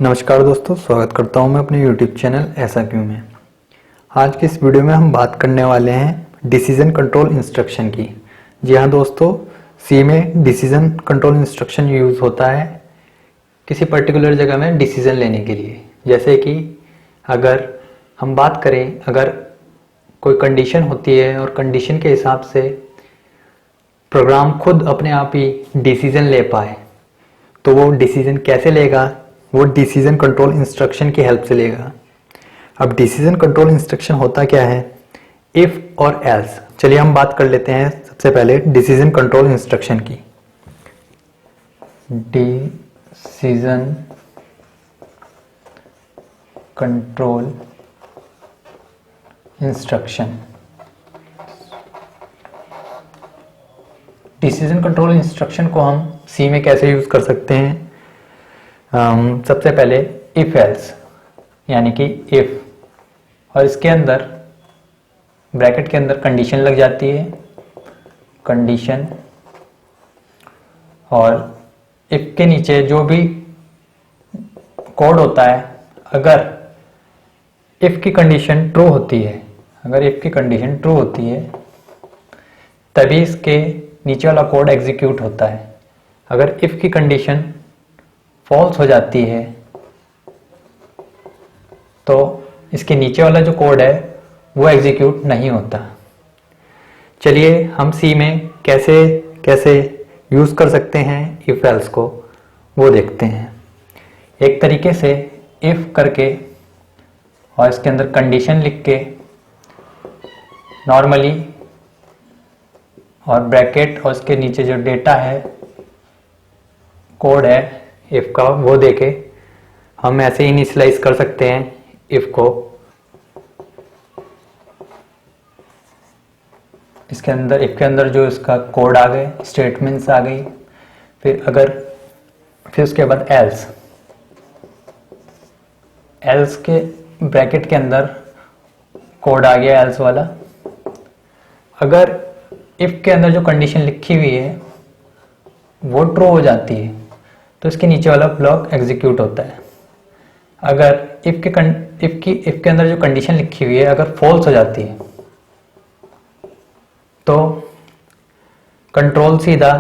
नमस्कार दोस्तों, स्वागत करता हूं मैं अपने YouTube चैनल ऐसा क्यों में। आज की इस वीडियो में हम बात करने वाले हैं डिसीजन कंट्रोल इंस्ट्रक्शन की। जी हाँ दोस्तों, सी में डिसीजन कंट्रोल इंस्ट्रक्शन यूज़ होता है किसी पर्टिकुलर जगह में डिसीजन लेने के लिए। जैसे कि अगर हम बात करें, अगर कोई कंडीशन होती है और कंडीशन के हिसाब से प्रोग्राम खुद अपने आप ही डिसीजन ले पाए, तो वो डिसीजन कैसे लेगा? वो डिसीजन कंट्रोल इंस्ट्रक्शन की हेल्प से लेगा। अब डिसीजन कंट्रोल इंस्ट्रक्शन होता क्या है? इफ और एल्स। चलिए हम बात कर लेते हैं सबसे पहले डिसीजन कंट्रोल इंस्ट्रक्शन की। Decision control instruction. Decision control instruction को हम सी में कैसे यूज कर सकते हैं? सबसे पहले इफ एल्स, यानी कि इफ और इसके अंदर ब्रैकेट के अंदर कंडीशन लग जाती है, कंडीशन, और इफ के नीचे जो भी कोड होता है, अगर इफ की कंडीशन ट्रू होती है, अगर इफ की कंडीशन ट्रू होती है तभी इसके नीचे वाला कोड एग्जीक्यूट होता है। अगर इफ की कंडीशन फॉल्स हो जाती है तो इसके नीचे वाला जो कोड है वो एग्जीक्यूट नहीं होता। चलिए हम सी में कैसे कैसे यूज कर सकते हैं इफ एल्स को, वो देखते हैं। एक तरीके से इफ करके और इसके अंदर कंडीशन लिख के नॉर्मली, और ब्रैकेट और उसके नीचे जो डेटा है, कोड है इफ का, वो देके हम ऐसे इनिशियलाइज कर सकते हैं इफ को। इसके अंदर इफ के अंदर जो इसका कोड आ गए, स्टेटमेंट्स आ गई, फिर उसके बाद एल्स, एल्स के ब्रैकेट के अंदर कोड आ गया एल्स वाला। अगर इफ के अंदर जो कंडीशन लिखी हुई है वो ट्रू हो जाती है तो इसके नीचे वाला ब्लॉक एग्जीक्यूट होता है। अगर इफ के अंदर जो कंडीशन लिखी हुई है अगर फॉल्स हो जाती है तो कंट्रोल सीधा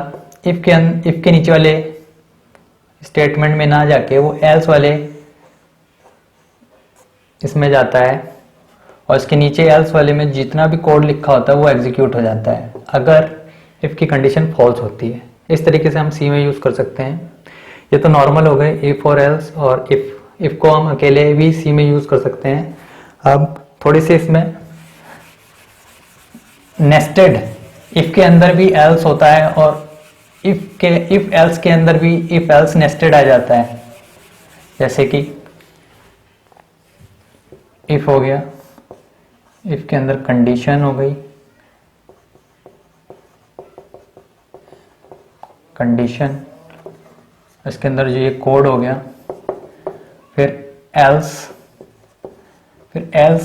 इफ के नीचे वाले स्टेटमेंट में ना जाके वो एल्स वाले इसमें जाता है, और इसके नीचे एल्स वाले में जितना भी कोड लिखा होता है वो एग्जीक्यूट हो जाता है अगर इफ की कंडीशन फॉल्स होती है। इस तरीके से हम सी में यूज कर सकते हैं। ये तो नॉर्मल हो गए इफ और एल्स, और इफ को हम अकेले भी सी में यूज कर सकते हैं। अब थोड़ी सी इसमें नेस्टेड, इफ के अंदर भी एल्स होता है और इफ एल्स के अंदर भी इफ एल्स नेस्टेड आ जाता है। जैसे कि इफ हो गया, इफ के अंदर कंडीशन हो गई, कंडीशन, इसके अंदर जो ये कोड हो गया, फिर एल्स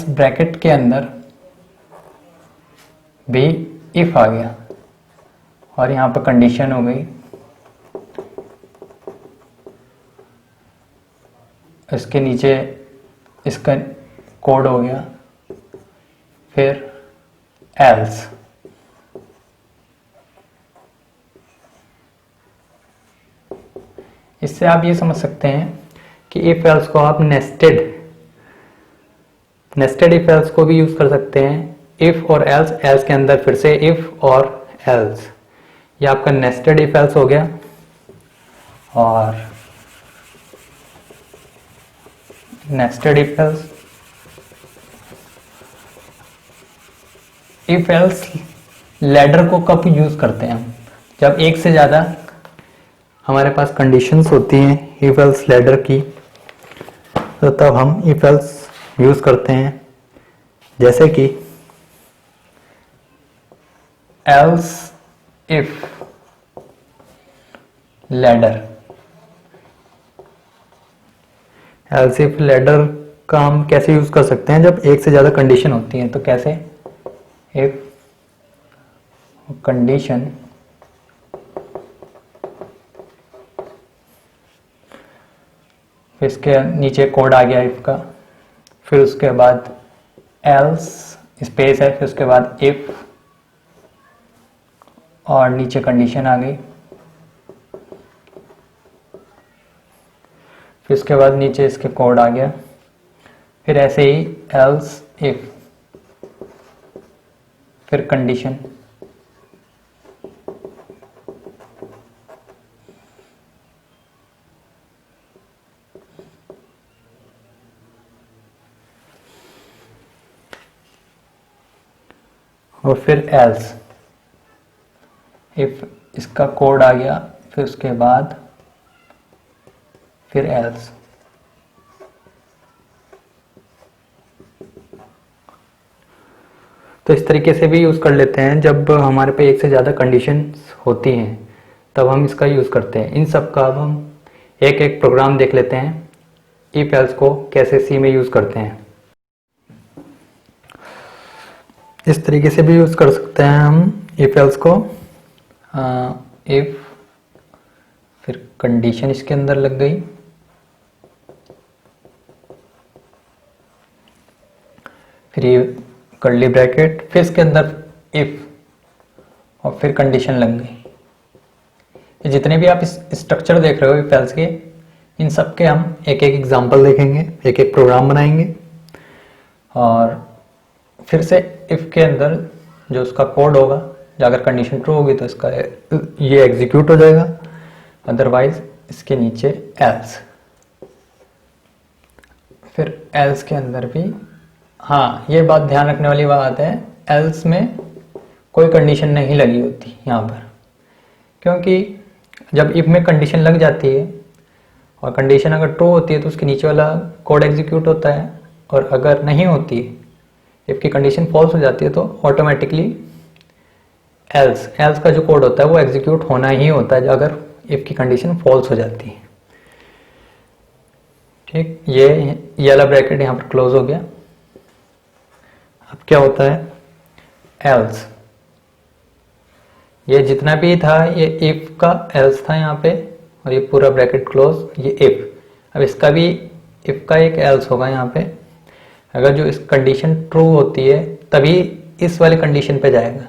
ब्रैकेट के अंदर भी इफ आ गया, और यहां पर कंडीशन हो गई, इसके नीचे इसका कोड हो गया, फिर एल्स। इससे आप ये समझ सकते हैं कि इफ एल्स को आप नेस्टेड इफ एल्स को भी यूज कर सकते हैं। इफ और एल्स, एल्स के अंदर फिर से इफ और एल्स, ये आपका नेस्टेड इफ एल्स हो गया। और नेस्टेड इफ एल्स लैडर को कब यूज करते हैं हम? जब एक से ज्यादा हमारे पास कंडीशंस होती हैं इफ एल्स लैडर की, तो तब हम इफ एल्स यूज करते हैं। जैसे कि else if ladder, else if ladder का हम कैसे यूज कर सकते हैं? जब एक से ज्यादा कंडीशन होती हैं। तो कैसे? इफ कंडीशन फिर इसके नीचे कोड आ गया इफ का, फिर उसके बाद एल्स स्पेस है, फिर उसके बाद इफ और नीचे कंडीशन आ गई, फिर उसके बाद नीचे इसके कोड आ गया, फिर ऐसे ही एल्स इफ फिर कंडीशन, और फिर एल्स इफ इसका कोड आ गया, फिर उसके बाद फिर एल्स। तो इस तरीके से भी यूज़ कर लेते हैं। जब हमारे पे एक से ज़्यादा कंडीशंस होती हैं तब हम इसका यूज़ करते हैं। इन सब का अब हम एक एक प्रोग्राम देख लेते हैं, इफ एल्स को कैसे सी में यूज़ करते हैं। इस तरीके से भी यूज़ कर सकते हैं हम इफ एल्स को। इफ फिर कंडीशन इसके अंदर लग गई, फिर ये कर्ली ब्रैकेट, फिर इसके अंदर इफ और फिर कंडीशन लग गई। ये जितने भी आप इस स्ट्रक्चर देख रहे हो इफ एल्स के, इन सब के हम एक एक एग्जांपल देखेंगे, एक एक प्रोग्राम बनाएंगे और फिर से इफ के अंदर जो उसका कोड होगा, अगर कंडीशन ट्रू होगी तो इसका ये एग्जीक्यूट हो जाएगा, अदरवाइज इसके नीचे एल्स। फिर एल्स के अंदर भी हाँ, ये बात ध्यान रखने वाली बात है, एल्स में कोई कंडीशन नहीं लगी होती यहाँ पर, क्योंकि जब इफ में कंडीशन लग जाती है और कंडीशन अगर ट्रू होती है तो उसके नीचे वाला कोड एग्जीक्यूट होता है, और अगर नहीं होती है, इफ की कंडीशन फॉल्स हो जाती है तो ऑटोमेटिकली एल्स का जो कोड होता है वो एग्जीक्यूट होना ही होता है अगर इफ की कंडीशन फॉल्स हो जाती है। ठीक, ये वाला ब्रैकेट यहाँ पर क्लोज हो गया। अब क्या होता है, एल्स, ये जितना भी था ये इफ का एल्स था यहाँ पे, और ये पूरा ब्रैकेट क्लोज, ये इफ। अब इसका भी इफ का एक एल्स होगा यहाँ पे। अगर जो इस कंडीशन ट्रू होती है तभी इस वाले कंडीशन पे जाएगा,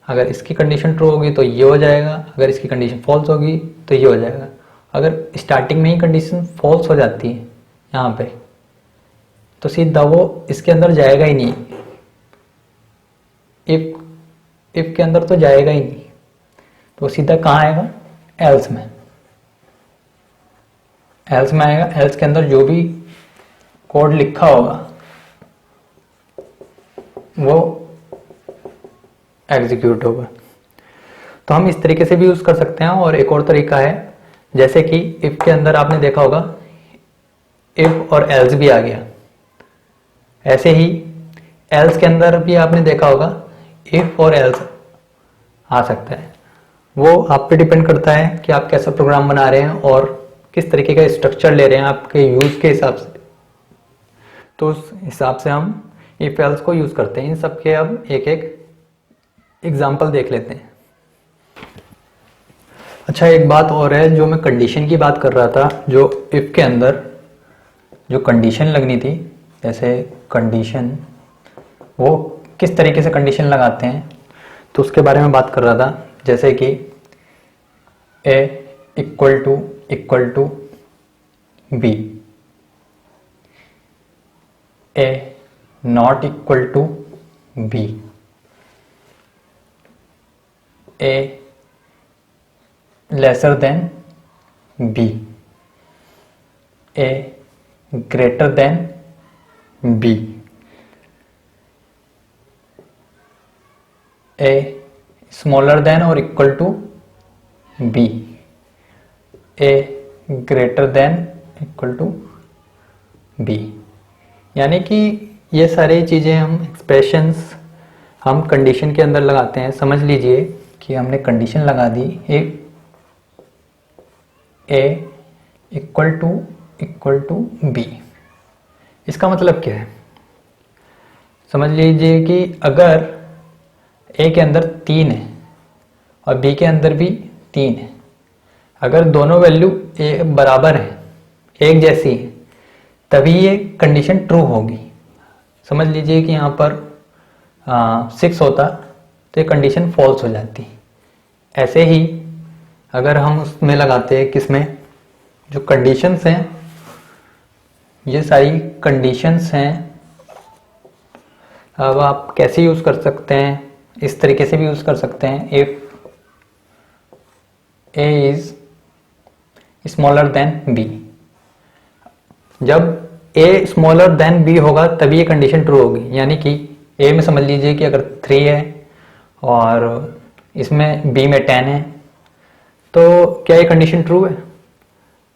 अगर इसकी कंडीशन ट्रू होगी तो ये हो जाएगा, अगर इसकी कंडीशन फॉल्स होगी तो ये हो जाएगा। अगर स्टार्टिंग में ही कंडीशन फॉल्स हो जाती है यहाँ पे तो सीधा वो इसके अंदर जाएगा ही नहीं, इफ के अंदर तो जाएगा ही नहीं, तो सीधा कहाँ आएगा, एल्स में। एल्स में आएगा, एल्स के अंदर जो भी कोड लिखा होगा वो एग्जीक्यूट होगा। तो हम इस तरीके से भी यूज कर सकते हैं। और एक और तरीका है, जैसे कि इफ के अंदर आपने देखा होगा इफ और एल्स भी आ गया, ऐसे ही एल्स के अंदर भी आपने देखा होगा इफ और एल्स आ सकता है। वो आप पे डिपेंड करता है कि आप कैसा प्रोग्राम बना रहे हैं और किस तरीके का स्ट्रक्चर ले रहे हैं आपके यूज के हिसाब से। तो उस हिसाब से हम इफ एल्स को यूज करते हैं। इन सब के अब एक एक एग्जाम्पल देख लेते हैं। अच्छा, एक बात और है, जो मैं कंडीशन की बात कर रहा था, जो इफ के अंदर जो कंडीशन लगनी थी, जैसे कंडीशन, वो किस तरीके से कंडीशन लगाते हैं तो उसके बारे में बात कर रहा था। जैसे कि A equal to B, A not equal to B, A lesser than B, A greater than B, A smaller than और equal to B, A greater than equal to B. यानी कि ये सारी चीज़ें हम एक्सप्रेशंस हम कंडीशन के अंदर लगाते हैं। समझ लीजिए कि हमने कंडीशन लगा दी ए इक्वल टू बी। इसका मतलब क्या है, समझ लीजिए कि अगर ए के अंदर 3 है और बी के अंदर भी 3 है, अगर दोनों वैल्यू बराबर है, एक जैसी है, तभी ये कंडीशन ट्रू होगी। समझ लीजिए कि यहाँ पर 6 होता तो ये कंडीशन फॉल्स हो जाती। ऐसे ही अगर हम उसमें लगाते हैं, किसमें, जो कंडीशंस हैं, ये सारी कंडीशंस हैं। अब आप कैसे यूज़ कर सकते हैं, इस तरीके से भी यूज़ कर सकते हैं। If a is smaller than b, जब a स्मॉलर देन b होगा तभी ये कंडीशन ट्रू होगी। यानी कि a में समझ लीजिए कि अगर 3 है और इसमें b में 10 है, तो क्या ये कंडीशन ट्रू है?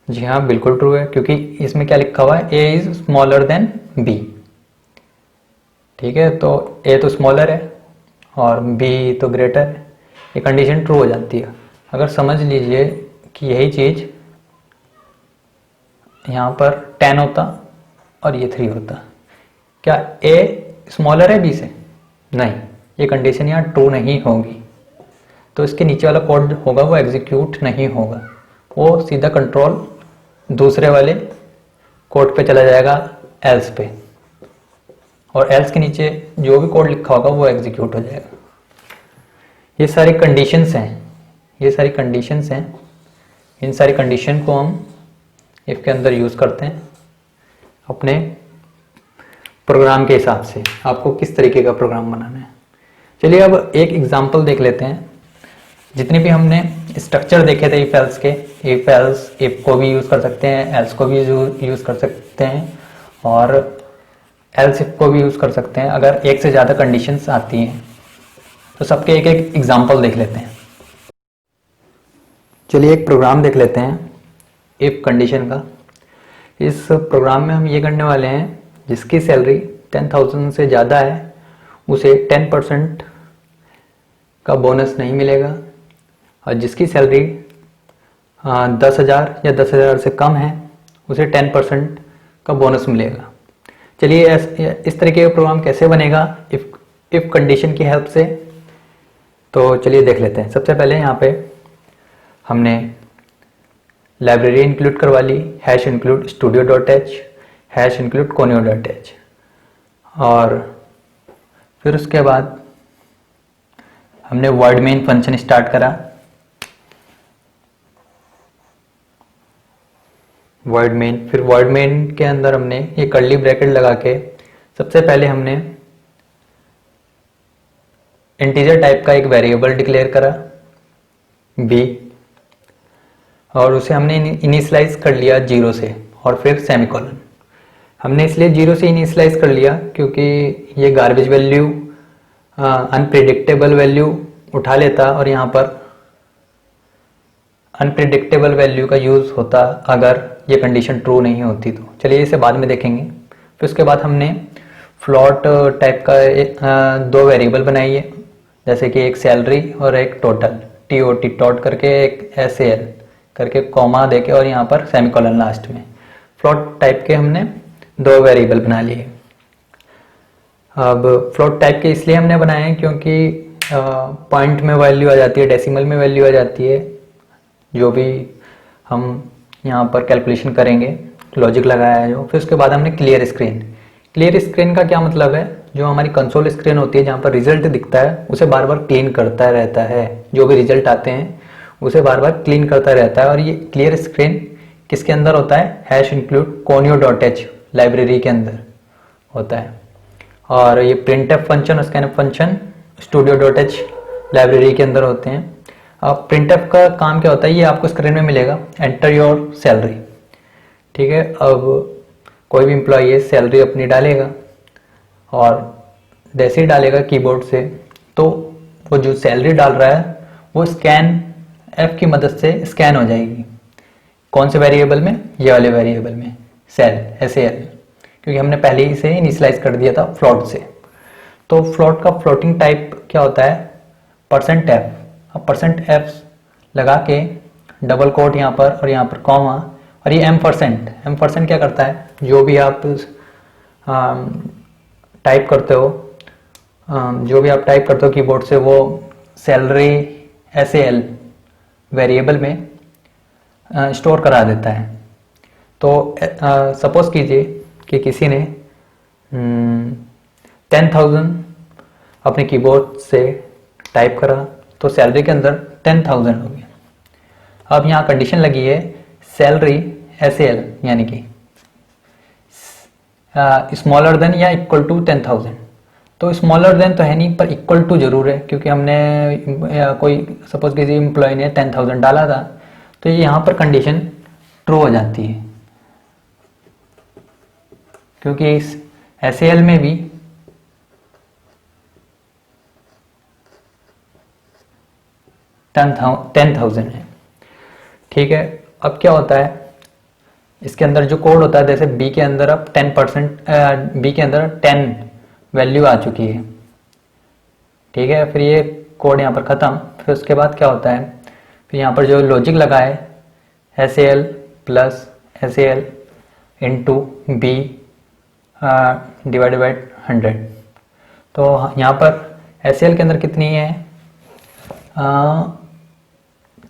जी हाँ, बिल्कुल ट्रू है, क्योंकि इसमें क्या लिखा हुआ है, a is smaller than b। ठीक है, तो a तो स्मॉलर है और b तो ग्रेटर है, ये कंडीशन ट्रू हो जाती है। अगर समझ लीजिए कि यही चीज़ यहाँ पर 10 होता और ये 3 होता, क्या a स्मॉलर है b से? नहीं, ये कंडीशन यहाँ ट्रू नहीं होगी। तो इसके नीचे वाला कोड होगा वो एग्जीक्यूट नहीं होगा, वो सीधा कंट्रोल दूसरे वाले कोड पे चला जाएगा, एल्स पे, और एल्स के नीचे जो भी कोड लिखा होगा वो एग्जीक्यूट हो जाएगा। ये सारी कंडीशंस हैं, ये सारी कंडीशंस हैं। इन सारी कंडीशन को हम इफ के अंदर यूज़ करते हैं अपने प्रोग्राम के हिसाब से। आपको किस तरीके का प्रोग्राम बनाना है, चलिए अब एक एग्जांपल देख लेते हैं। जितने भी हमने स्ट्रक्चर देखे थे इफ एल्स के, इफ एल्स, इफ को भी यूज़ कर सकते हैं, एल्स को भी यूज़ कर सकते हैं, और एल्स इफ को भी यूज़ कर सकते हैं। अगर एक से ज़्यादा कंडीशंस आती हैं तो सबके एक एक एग्जांपल देख लेते हैं। चलिए एक प्रोग्राम देख लेते हैं इफ कंडीशन का। इस प्रोग्राम में हम ये करने वाले हैं, जिसकी सैलरी 10,000 से ज़्यादा है उसे 10% का बोनस नहीं मिलेगा, और जिसकी सैलरी 10,000 या 10,000 से कम है उसे 10% का बोनस मिलेगा। चलिए इस तरीके का प्रोग्राम कैसे बनेगा इफ कंडीशन की हेल्प से, तो चलिए देख लेते हैं। सबसे पहले यहाँ पे हमने लाइब्रेरी इंक्लूड करवा ली, hash include studio.h, hash include conio.h, और फिर उसके बाद हमने वर्ड मेन फंक्शन स्टार्ट करा। वर्ड मेन, फिर वर्ड मेन के अंदर हमने ये कर्ली ब्रैकेट लगा के सबसे पहले हमने इंटीजर टाइप का एक वेरिएबल डिक्लेयर करा b, और उसे हमने इनिशियलाइज कर लिया 0 से, और फिर सेमीकोलन। हमने इसलिए 0 से इनिशियलाइज कर लिया क्योंकि ये गार्बेज वैल्यू, अनप्रिडिक्टेबल वैल्यू उठा लेता, और यहाँ पर अनप्रिडिक्टेबल वैल्यू का यूज़ होता अगर ये कंडीशन ट्रू नहीं होती तो। चलिए इसे बाद में देखेंगे। फिर उसके बाद हमने फ्लोट टाइप का 2 वेरिएबल बनाई है, जैसे कि एक सैलरी और एक टोटल, TOT टॉट करके, एक SAL करके, कॉमा देके, और यहाँ पर सेमीकोलन लास्ट में। फ्लोट टाइप के हमने 2 वेरिएबल बना लिए। अब फ्लोट टाइप के इसलिए हमने बनाए हैं क्योंकि पॉइंट में वैल्यू आ जाती है, डेसिमल में वैल्यू आ जाती है, जो भी हम यहाँ पर कैलकुलेशन करेंगे, लॉजिक लगाया है जो। फिर उसके बाद हमने क्लियर स्क्रीन। क्लियर स्क्रीन का क्या मतलब है, जो हमारी कंसोल स्क्रीन होती है जहाँ पर रिजल्ट दिखता है उसे बार बार क्लीन करता रहता है, जो भी रिजल्ट आते हैं उसे बार बार क्लीन करता रहता है। और ये क्लियर स्क्रीन किसके अंदर होता है, हैश इंक्लूड conio.h लाइब्रेरी के अंदर होता है, और ये printf फंक्शन और scanf फंक्शन studio.h लाइब्रेरी के अंदर होते हैं। अब printf का काम क्या होता है, ये आपको स्क्रीन में मिलेगा, एंटर योर सैलरी। ठीक है, अब कोई भी एम्प्लॉई है सैलरी अपनी डालेगा, और जैसे ही डालेगा कीबोर्ड से, तो वो जो सैलरी डाल रहा है वो स्कैन की मदद से स्कैन हो जाएगी। कौन से वेरिएबल में, ये वाले वेरिएबल में, SAL, क्योंकि हमने पहले ही से इनिशियलाइज कर दिया था फ्लोट से। तो फ्लोट का फ्लोटिंग टाइप क्या होता है, %f। अब %f लगा के डबल कोट यहाँ पर और यहाँ पर कॉमा, और ये M% क्या करता है, जो भी आप टाइप करते हो कीबोर्ड से, वो सैलरी SAL वेरिएबल में स्टोर करा देता है। तो सपोज कीजिए कि किसी ने 10,000 अपने कीबोर्ड से टाइप करा, तो सैलरी के अंदर 10,000 हो गया। अब यहाँ कंडीशन लगी है सैलरी SAL यानी कि स्मॉलर देन या इक्वल टू 10,000। तो स्मॉलर देन तो है नहीं, पर इक्वल टू जरूर है, क्योंकि हमने कोई सपोज किसी एम्प्लॉय ने 10,000 डाला था, तो ये यहाँ पर कंडीशन ट्रू हो जाती है, क्योंकि इस SAL में भी 10,000 है। ठीक है, अब क्या होता है इसके अंदर जो कोड होता है, जैसे बी के अंदर अब 10%, बी के अंदर 10 वैल्यू आ चुकी है। ठीक है, फिर ये कोड यहाँ पर ख़त्म। फिर उसके बाद क्या होता है, फिर यहाँ पर जो लॉजिक लगा है SAL plus SAL into B divided by 100। तो यहाँ पर SAL के अंदर कितनी है,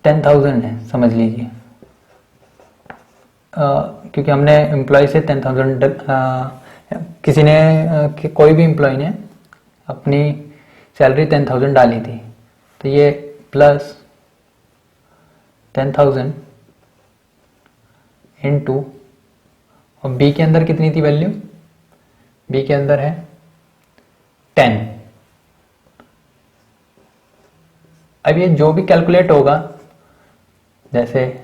10,000 है समझ लीजिए, क्योंकि हमने एम्प्लॉय से 10,000 किसी ने कोई भी एम्प्लॉय ने अपनी सैलरी 10,000 डाली थी, तो ये प्लस 10,000 इनटू, और बी के अंदर कितनी थी वैल्यू, बी के अंदर है 10। अब ये जो भी कैलकुलेट होगा, जैसे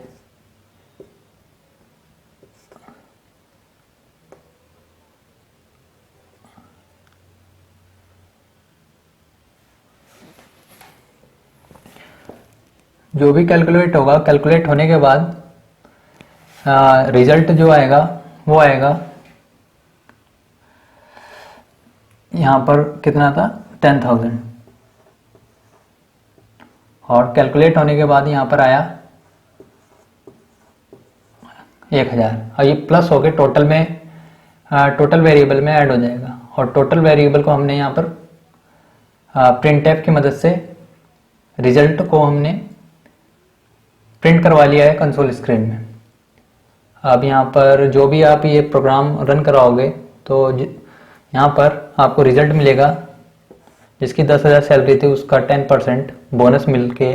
जो भी कैलकुलेट होगा, कैलकुलेट होने के बाद रिजल्ट जो आएगा वो आएगा यहाँ पर कितना था 10,000, और कैलकुलेट होने के बाद यहाँ पर आया 1,000। और ये प्लस हो के टोटल में टोटल वेरिएबल में ऐड हो जाएगा, और टोटल वेरिएबल को हमने यहाँ पर प्रिंटफ की मदद से रिजल्ट को हमने प्रिंट करवा लिया है कंसोल स्क्रीन में। अब यहाँ पर जो भी आप ये प्रोग्राम रन कराओगे, तो यहाँ पर आपको रिजल्ट मिलेगा, जिसकी 10,000 सैलरी थी उसका 10% बोनस मिल के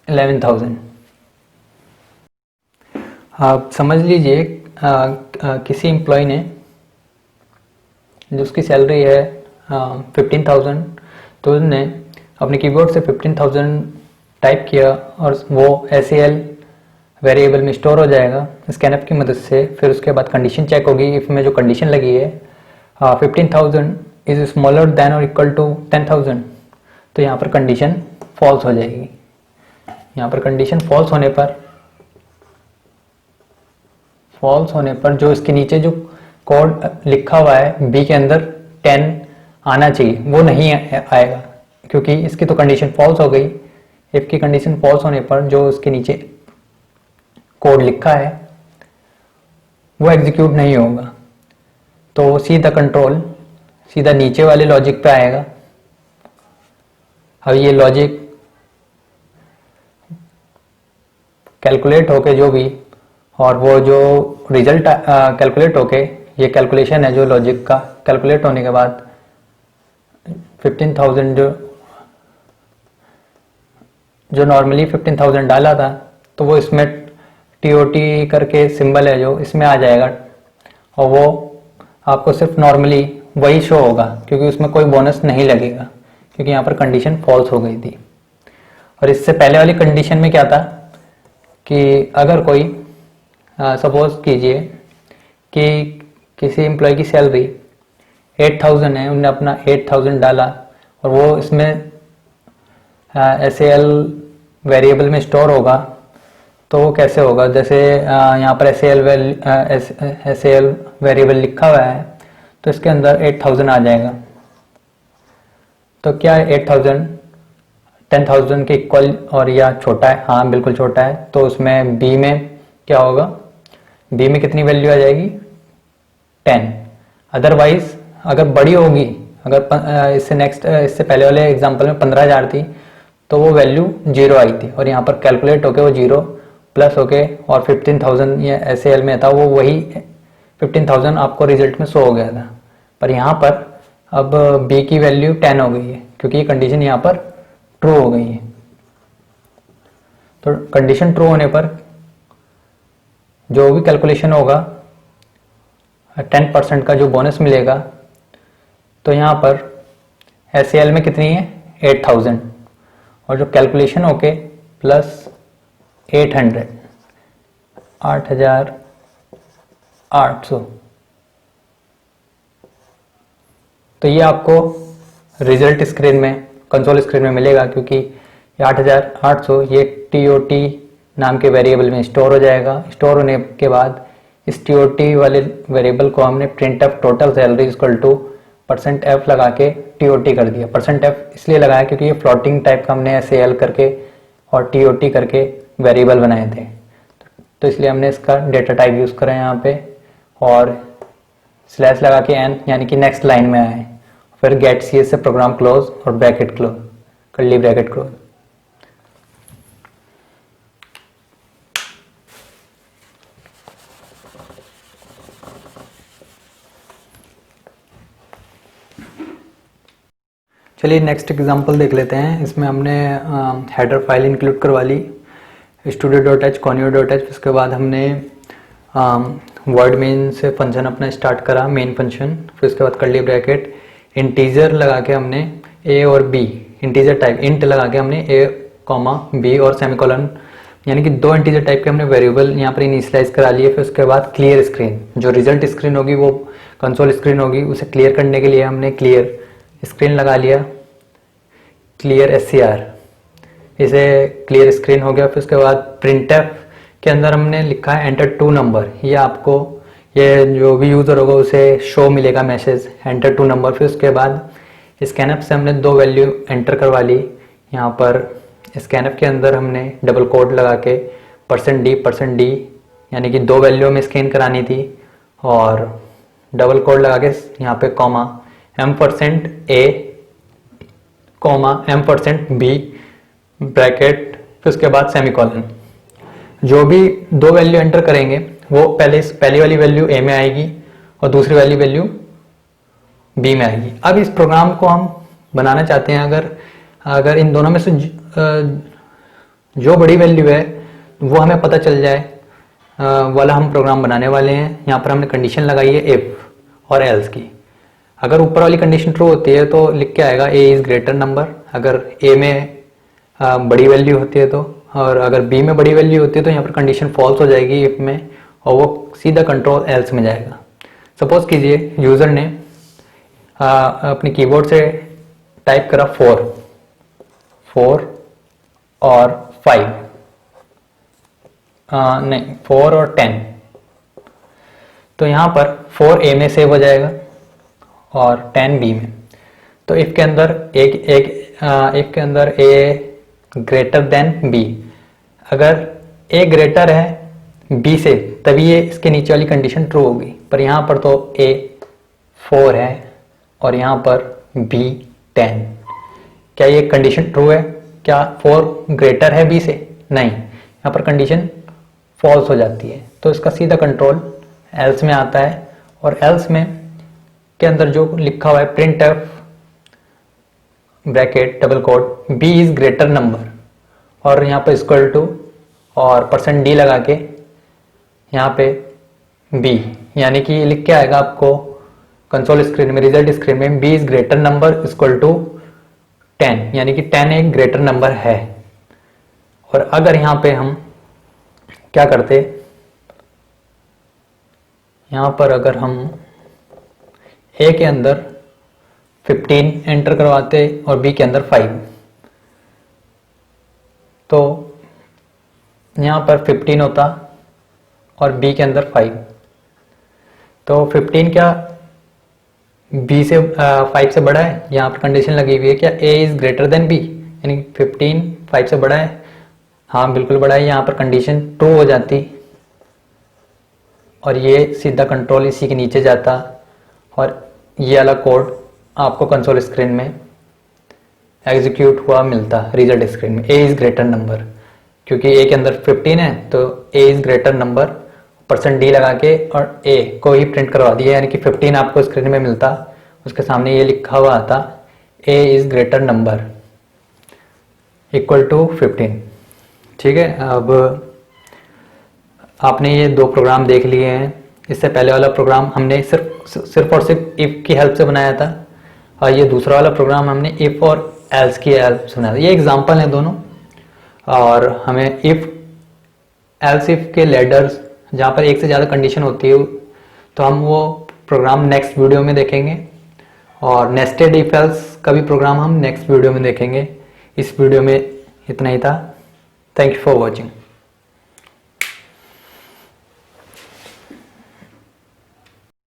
11,000। आप समझ लीजिए किसी एम्प्लॉय ने, जो उसकी सैलरी है 15,000, तो उसने अपने कीबोर्ड से 15,000 टाइप किया, और वो SAL वेरिएबल में स्टोर हो जाएगा स्कैनअप की मदद से। फिर उसके बाद कंडीशन चेक होगी, इफ में जो कंडीशन लगी है 15,000 इज स्मॉलर देन और इक्वल टू 10,000, तो यहाँ पर कंडीशन फॉल्स हो जाएगी। यहाँ पर कंडीशन फॉल्स होने पर जो इसके नीचे जो कोड लिखा हुआ है बी के अंदर 10 आना चाहिए, वो नहीं आएगा, क्योंकि इसकी तो कंडीशन फॉल्स हो गई। इफ की कंडीशन फॉल्स होने पर जो इसके नीचे कोड लिखा है वो एग्जीक्यूट नहीं होगा, तो सीधा कंट्रोल सीधा नीचे वाले लॉजिक पे आएगा। अब ये लॉजिक कैलकुलेट होके जो भी, और वो जो रिजल्ट कैलकुलेट होके, ये कैलकुलेशन है जो लॉजिक का, कैलकुलेट होने के बाद 15,000 जो नॉर्मली 15,000 डाला था, तो वो इसमें TOT करके सिंबल है जो इसमें आ जाएगा, और वो आपको सिर्फ नॉर्मली वही शो होगा, क्योंकि उसमें कोई बोनस नहीं लगेगा, क्योंकि यहाँ पर कंडीशन फॉल्स हो गई थी। और इससे पहले वाली कंडीशन में क्या था कि अगर कोई सपोज कीजिए कि किसी एम्प्लॉय की सैलरी 8,000 है, उन्होंने अपना 8,000 डाला, और वो इसमें SAL वेरिएबल में स्टोर होगा, तो वो कैसे होगा, जैसे यहाँ पर SAL वेरिएबल लिखा हुआ है, तो इसके अंदर 8,000 आ जाएगा। तो क्या 8,000 10,000 के इक्वल और या छोटा है? हाँ बिल्कुल छोटा है। तो उसमें बी में क्या होगा, बी में कितनी वैल्यू आ जाएगी 10। अदरवाइज अगर बड़ी होगी, अगर इससे पहले वाले एग्जांपल में 15,000 थी, तो वो वैल्यू 0 आई थी, और यहाँ पर कैलकुलेट होके वो 0 प्लस होके और 15,000 ये SAL में था, वो वही 15,000 आपको रिजल्ट में शो हो गया था। पर यहाँ पर अब B की वैल्यू 10 हो गई है, क्योंकि ये कंडीशन यहाँ पर ट्रू हो गई है। तो कंडीशन ट्रू होने पर जो भी कैलकुलेशन होगा 10% का जो बोनस मिलेगा, तो यहाँ पर SAL में कितनी है 8,000, और जो कैलकुलेशन होके प्लस 800 8,800, तो ये आपको रिजल्ट स्क्रीन में, कंसोल स्क्रीन में मिलेगा, क्योंकि 8,800 ये TOT नाम के वेरिएबल में स्टोर हो जाएगा। स्टोर होने के बाद इस TOT वाले वेरिएबल को हमने print of total salary equal to %f लगा के TOT कर दिया। %f इसलिए लगाया क्योंकि ये फ्लोटिंग टाइप का हमने SAL करके और TOT करके वेरिएबल बनाए थे, तो इसलिए हमने इसका डेटा टाइप यूज़ करा है यहाँ पे, और स्लैश लगा के n यानी कि नेक्स्ट लाइन में आए, फिर गेट CS से प्रोग्राम क्लोज और bracket close, curly bracket close. चलिए नेक्स्ट एग्जांपल देख लेते हैं। इसमें हमने हेडर फाइल इंक्लूड करवा ली, studio.h conio.h, उसके बाद हमने वर्ड मेन से फंक्शन अपना स्टार्ट करा, मेन फंक्शन, फिर उसके बाद कर्ली ब्रैकेट, इंटीजर लगा के हमने a और b, इंटीजर टाइप इंट लगा के हमने a, b और सेमीकोलन, यानी कि 2 इंटीजर टाइप के हमने वेरिएबल यहाँ पर इनिशियलाइज करा लिए। फिर उसके बाद क्लियर स्क्रीन, जो रिजल्ट स्क्रीन होगी वो कंसोल स्क्रीन होगी, उसे क्लियर करने के लिए हमने क्लियर स्क्रीन लगा लिया, क्लियर SCR, इसे क्लियर स्क्रीन हो गया। फिर उसके बाद प्रिंटफ के अंदर हमने लिखा है एंटर 2 नंबर, ये आपको, ये जो भी यूज़र होगा उसे शो मिलेगा मैसेज एंटर 2 नंबर। फिर उसके बाद स्कैनअप से हमने 2 वैल्यू एंटर करवा ली। यहाँ पर स्कैनअप के अंदर हमने डबल कोड लगा के %d यानी कि 2 वैल्यू में स्कैन करानी थी, और डबल कोड लगा के यहाँ पे कॉमा %a %b ब्रैकेट, फिर उसके बाद सेमीकोलन। जो भी 2 वैल्यू एंटर करेंगे वो पहली वाली वैल्यू a में आएगी और दूसरी वाली वैल्यू b में आएगी। अब इस प्रोग्राम को हम बनाना चाहते हैं, अगर इन दोनों में से जो बड़ी वैल्यू है वो हमें पता चल जाए वाला हम प्रोग्राम बनाने वाले हैं। यहाँ पर हमने कंडीशन लगाई है इफ और एल्स की। अगर ऊपर वाली कंडीशन ट्रू होती है तो लिख के आएगा a इज ग्रेटर नंबर, अगर a में बड़ी वैल्यू होती है तो, और अगर b में बड़ी वैल्यू होती है तो यहाँ पर कंडीशन फॉल्स हो जाएगी इफ में, और वो सीधा कंट्रोल एल्स में जाएगा। सपोज कीजिए यूजर ने अपने कीबोर्ड से टाइप करा 4 और 5, नहीं 4 और 10, तो यहाँ पर 4 a में सेव हो जाएगा और 10 b में। तो इफ के अंदर एक के अंदर a ग्रेटर देन b, अगर a ग्रेटर है b से तभी ये इसके नीचे वाली कंडीशन ट्रू होगी, पर यहाँ पर तो a 4 है और यहाँ पर b 10। क्या ये कंडीशन ट्रू है? क्या 4 ग्रेटर है b से? नहीं, यहाँ पर कंडीशन फॉल्स हो जाती है। तो इसका सीधा कंट्रोल एल्स में आता है, और एल्स में के अंदर जो लिखा हुआ है print F bracket double quote b is greater number, और यहाँ पे इक्वल टू और %d लगा के यहाँ पे b, यानी कि लिख के आएगा आपको कंसोल स्क्रीन में, रिजल्ट स्क्रीन में b is greater number equal to 10, यानी कि 10 एक ग्रेटर नंबर है। और अगर यहाँ पे हम क्या करते, यहाँ पर अगर हम a के अंदर 15 एंटर करवाते और b के अंदर 5, तो यहाँ पर 15 होता और b के अंदर 5, तो 15 क्या b से 5 से बड़ा है? यहाँ पर कंडीशन लगी हुई है क्या a is greater than b, यानी 15 5 से बड़ा है? हाँ बिल्कुल बड़ा है। यहाँ पर कंडीशन ट्रू हो जाती और ये सीधा कंट्रोल इसी के नीचे जाता, और ये वाला कोड आपको कंसोल स्क्रीन में एग्जीक्यूट हुआ मिलता रिजल्ट स्क्रीन में ए इज ग्रेटर नंबर, क्योंकि ए के अंदर 15 है तो ए इज ग्रेटर नंबर %d लगा के और ए को ही प्रिंट करवा दिया, यानी कि 15 आपको स्क्रीन में मिलता, उसके सामने ये लिखा हुआ आता A is greater number equal to 15। ठीक है, अब आपने ये 2 प्रोग्राम देख लिए हैं। इससे पहले वाला प्रोग्राम हमने सिर्फ और सिर्फ इफ की हेल्प से बनाया था, और ये दूसरा वाला प्रोग्राम हमने इफ और एल्स की हेल्प से बनाया था। ये एग्जाम्पल हैं दोनों, और हमें इफ एल्स इफ के लैडर्स जहाँ पर एक से ज़्यादा कंडीशन होती है तो हम वो प्रोग्राम नेक्स्ट वीडियो में देखेंगे, और नेस्टेड इफ एल्स का भी प्रोग्राम हम नेक्स्ट वीडियो में देखेंगे। इस वीडियो में इतना ही था। Thank you for watching.